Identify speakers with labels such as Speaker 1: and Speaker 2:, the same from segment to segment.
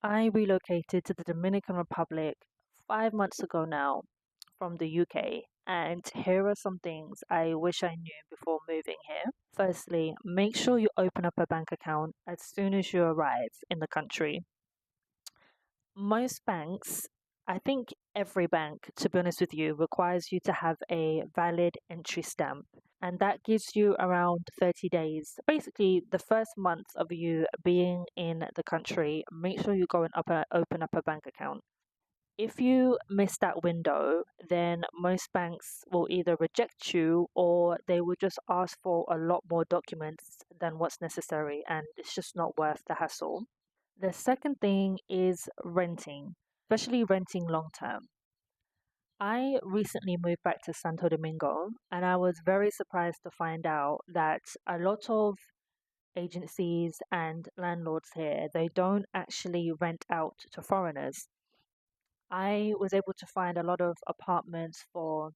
Speaker 1: I relocated to the Dominican Republic 5 months ago now from the UK, and here are some things I wish I knew before moving here. Firstly, make sure you open up a bank account as soon as you arrive in the country. Most banks, I think every bank, to be honest with you, requires you to have a valid entry stamp, and that gives you around 30 days. Basically, the first month of you being in the country, make sure you go and open up a bank account. If you miss that window, then most banks will either reject you or they will just ask for a lot more documents than what's necessary, and it's just not worth the hassle. The second thing is renting, especially renting long term. I recently moved back to Santo Domingo and I was very surprised to find out that a lot of agencies and landlords here, they don't actually rent out to foreigners. I was able to find a lot of apartments for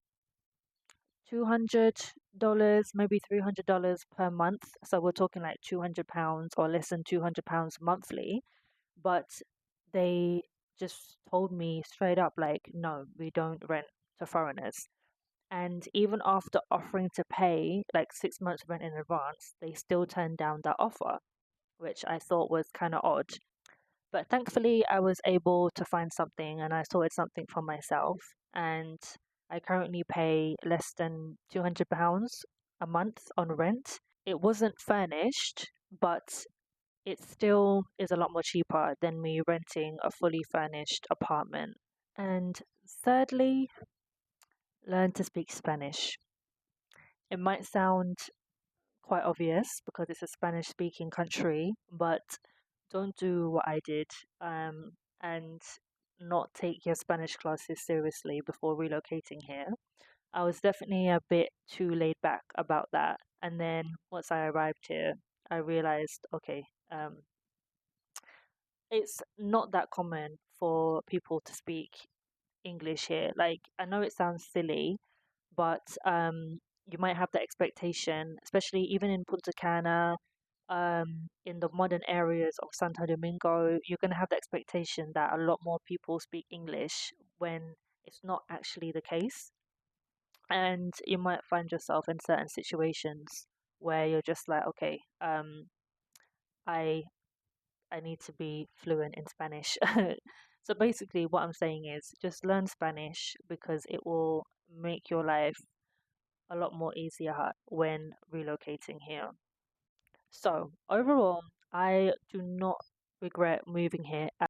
Speaker 1: $200, maybe $300 per month. So we're talking like £200 or less than £200 monthly. But they just told me straight up, like, no, we don't rent to foreigners. And even after offering to pay like 6 months rent in advance, they still turned down that offer, which I thought was kind of odd. But thankfully, I was able to find something and I sorted something for myself. And I currently pay less than £200 a month on rent. It wasn't furnished, but it still is a lot more cheaper than me renting a fully furnished apartment. And thirdly, learn to speak Spanish. It might sound quite obvious because it's a Spanish speaking country, but don't do what I did and not take your Spanish classes seriously before relocating here. I was definitely a bit too laid back about that. And then once I arrived here, I realized okay, it's not that common for people to speak English here. Like, I know it sounds silly, but you might have the expectation, especially even in Punta Cana, in the modern areas of Santo Domingo, you're going to have the expectation that a lot more people speak English when it's not actually the case. And you might find yourself in certain situations where you're just like, okay, I I need to be fluent in Spanish. So basically, what I'm saying is just learn Spanish because it will make your life a lot more easier when relocating here. So overall, I do not regret moving here